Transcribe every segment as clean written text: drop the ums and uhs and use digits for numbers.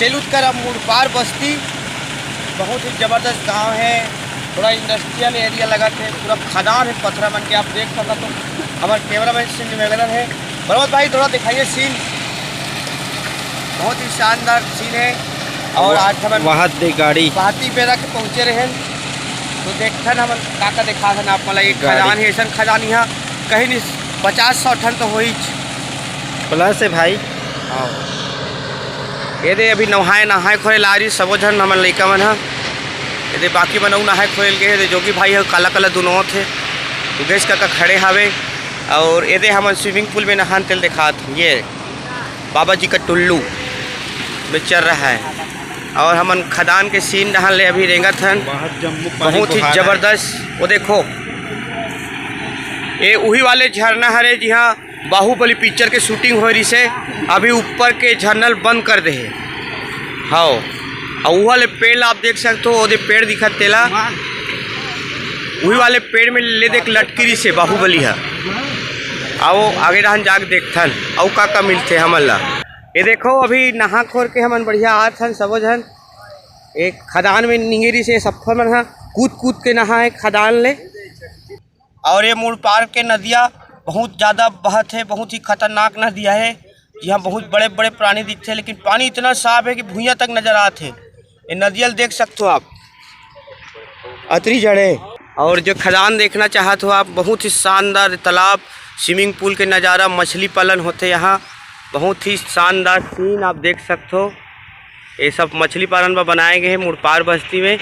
सेलूतकर मुड़पार बस्ती बहुत ही ज़बरदस्त गांव है। थोड़ा इंडस्ट्रियल एरिया लगा थे, पूरा खदान है पत्थर बन के। आप देख सकते तो हमारे कैमरामैन से निवेदन है, बरोबर भाई थोड़ा दिखाइए सीन। बहुत ही शानदार सीन है। और आज हम वहाँ दे गाड़ी बहाती पे रख पहुँचे रहे तो देखन हम का देखा था आप मतलब एक खदान है, ऐसा खदान यहाँ कहीं नहीं 50-100 टन तो हो ही प्लस है भाई। हाँ ये दे अभी नहाए खोले ला रही सबो झन हमारे लड़का मन है। ये बाकी मन नहाए खोल गए जोगी भाई है काला काला दोनों थे गैस का खड़े हावे। और ये हम स्विमिंग पूल में नहान तेल देखा ये बाबा जी का टुल्लू में चल रहा है। और हमन खदान के सीन नहान ले अभी रेंगत हन, बहुत ही ज़बरदस्त। वो देखो ये वही वाले झरना हरे जी हाँ बाहुबली पिक्चर के शूटिंग हो रही से। अभी ऊपर के झरनल बंद कर दे हाँ। और वो वाले पेड़ आप देख सकते हो, वो पेड़ दिखत तेला वही वाले पेड़ में ले देख लटकी रही से बाहुबली है। आओ आगे रहन जाग देखथन और का मिलते हमन ला। ये देखो अभी नहा खोर के हमन बढ़िया आत हन सबो झन। एक खदान में निंगेरी से सफर मन कूद के नहाए खदान ले। और ये मुड़पार के नदियाँ बहुत ज़्यादा बहत है, बहुत ही खतरनाक नदियाँ है। यहाँ बहुत बड़े बड़े प्राणी दिखते हैं, लेकिन पानी इतना साफ है कि भुइयाँ तक नजर आते हैं। ये नदियाँ देख सकते हो आप अतरी जड़े। और जो खदान देखना चाहते हो आप, बहुत ही शानदार तालाब स्विमिंग पूल के नज़ारा मछली पालन होते यहाँ। बहुत ही शानदार सीन आप देख सकते हो। ये सब मछली पालन में बनाए गए हैं मुड़पार बस्ती में।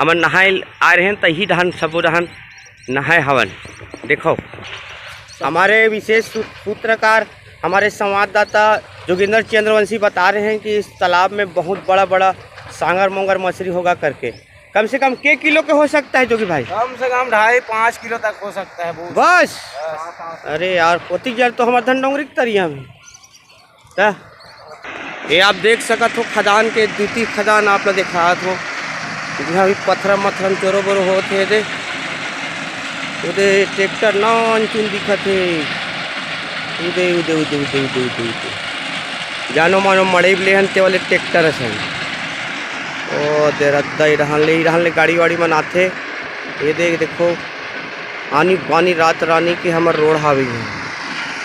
हमन नहाए आ रहे हैं तही डहन सबो डहन नहाए हवन। देखो हमारे विशेष सूत्रकार हमारे संवाददाता जोगिंदर चंद्रवंशी बता रहे हैं कि इस तालाब में बहुत बड़ा बड़ा सांगर मोंगर मछली होगा करके। कम से कम के किलो के हो सकता है जोगी भाई? कम से कम 2.5-5 किलो तक हो सकता है बस। अरे यार पोती जर तो हमारे धन डोंगरी तरिया में ये आप देख सकत हो खदान के द्वितीय खदान आप लोग दिखात हो जहाँ भी पत्थर मत्थर चोरो बोरो होते दे उदे ट्रैक्टर नॉन चुन दिखत है। उदे उदे उदे उदे उदे उदे उदे जानो मानो मड़े ले हनते वाले ट्रैक्टर असन। ओ दे रद्दा रहन ले गाड़ी वाड़ी मनाथे। ये देखो आनी बानी रात रानी की हमार रोड हावी है।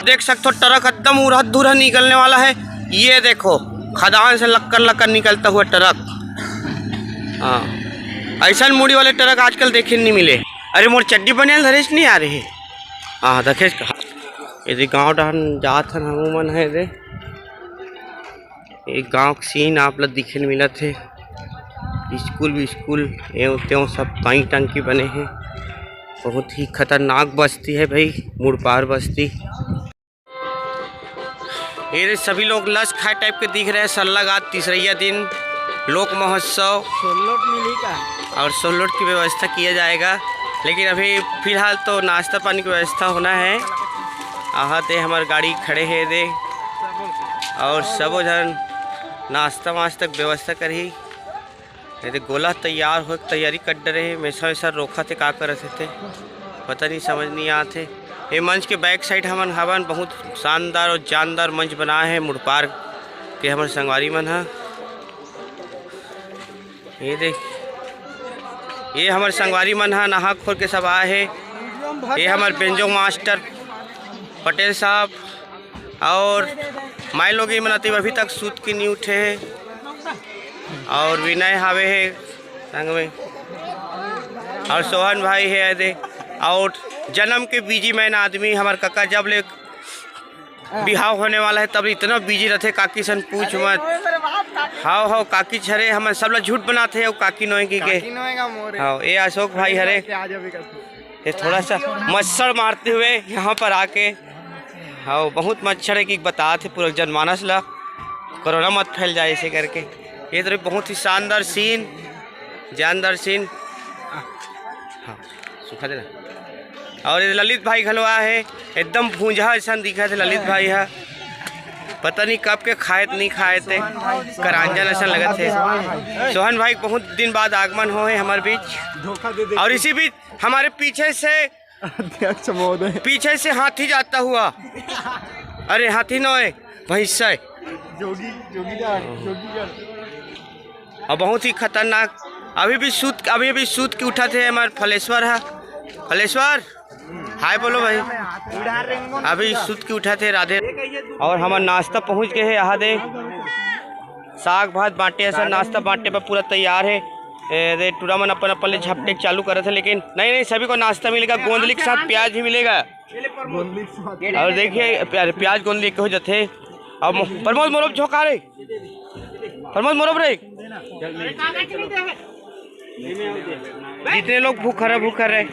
देख सकते हो ट्रक एकदम उड़द धुरा निकलने वाला है। ये देखो खदान से लक्कर निकलता हुआ ट्रक। हाँ ऐसा मूड़ी वाले ट्रक आजकल देखे नहीं मिले। अरे मोर चड्डी बने धरेश नहीं आ रही। हाँ देखे यदि गाँव डहन जात हन हमू मन है दे एक गाँव का सीन आप लोग दिखे मिला थे। स्कूल एवं त्यों सब पाई टंकी बने हैं। बहुत ही खतरनाक बस्ती है भाई मुड़पार बस्ती। ये सभी लोग लस खाए टाइप के दिख रहे हैं। सल्लागात तीसरा दिन लोक महोत्सव सोलोट मिली का और सोलोट की व्यवस्था किया जाएगा। लेकिन अभी फिलहाल तो नाश्ता पानी की व्यवस्था होना है। आहते हमारे गाड़ी खड़े हैं दे और सबो जन नाश्ता वास्ता व्यवस्था करी। ये गोला तैयार हो तैयारी कर रहे हैं। वैसा रोका थे का करते थे पता नहीं समझ नहीं आते। ये मंच के बैक साइड हमन हवन बहुत शानदार और जानदार मंच बना है मुड़पार के हमारे संगवारी मन है। ये देख ये हमारे संगवारी मन है नहा खोर के सब आए हैं। ये हमारे बेंजो मास्टर पटेल साहब और माई लोग मन अभी तक सूत की नहीं उठे हैं। और विनय हावे है संग में और सोहन भाई है दे। और जन्म के बिजी मैन आदमी हमारे काका जब ले बिहाव होने वाला है तब इतना बिजी रहते काकी सन पूछ मत। हाँ काकी छरे हम सब लोग झूठ बनाते हैं काकी नोए की के। हाँ ये अशोक भाई हरे ये थोड़ा सा मच्छर मारते हुए यहाँ पर आके। हाँ बहुत मच्छर है कि बताते पूरा जनमानस ला कोरोना मत फैल जाए ऐसे करके। ये तो बहुत ही शानदार सीन जानदार सीन। हाँ सुखा देना। और ये ललित भाई घलवा है एकदम भूंजा ऐसा दिखा थे ललित भाई है। पता नहीं कब के खाए नहीं खाए थे करांजन ऐसा लगे थे। सोहन भाई बहुत दिन बाद आगमन हो है हमारे बीच। और इसी बीच हमारे पीछे से हाथी जाता हुआ। अरे हाथी न है भैंस और बहुत ही खतरनाक। अभी भी सूत के उठा थे हमारे फलेश्वर है। फलेश्वर हाय बोलो भाई। अभी सूत के उठा थे राधे। और हमारा नाश्ता पहुंच गए है। यहाँ दे साग भात बांटे ऐसा नाश्ता बांटने पर पूरा तैयार है। रे टूरामन अपन अपन झपटे चालू करे थे, लेकिन नहीं नहीं, सभी को नाश्ता मिलेगा। गोंदली के साथ प्याज भी मिलेगा। और देखिए प्याज गोंदली के हो जाते। अब प्रमोद मोरब झोंका रे, प्रमोद मोरब रे। जितने लोग भूख रहे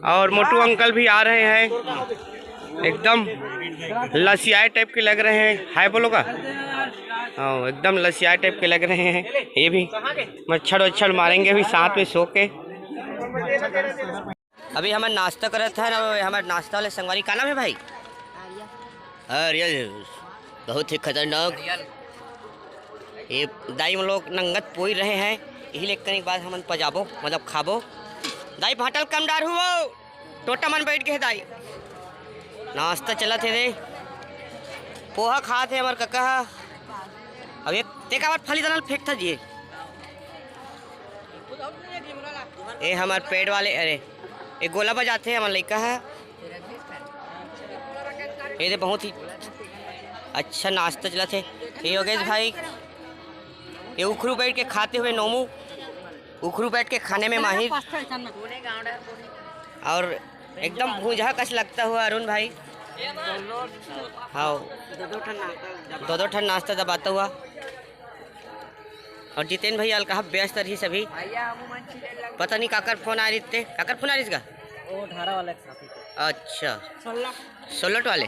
और मोटू अंकल भी आ रहे हैं, एकदम लसियाए टाइप के लग रहे हैं। हाय बोलो का। हाँ एकदम लसियाए टाइप के लग रहे हैं। ये भी मच्छर वच्छर मारेंगे अभी साथ में सो के। अभी हमारा नाश्ता कर था ना, हमारे नाश्ता वाले संगवारी का नाम है भाई? रियल बहुत ही खतरनाक। ये दाई हम लोग नंगत पोई रहे हैं, यही लेकर के बाद हम पजाबो मतलब खाबो। दाई भाटल कम डार हुआ टोटा मन बैठ गए दाई। नाश्ता चला थे दे पोहा खा थे हमारे कक्का। अब एक तेका बार फली दलाल फेंक था जी। ये हमारे पेड़ वाले अरे एक गोला बजाते हैं हमारे लड़का है। ये दे बहुत ही अच्छा नाश्ता चला थे। ये योगेश भाई ये उखरू बैठ के खाते हुए नोमू उखरू बैठ के खाने में माहिर और एकदम भूंजा कस लगता हुआ अरुण भाई। हाँ दो ठन नाश्ता दबाता हुआ। और जितेन भाई अलका व्यस्त रही सभी। पता नहीं काकर फोन आ रही थे। काकर फोन आ रही इसका? अच्छा 16 वाले।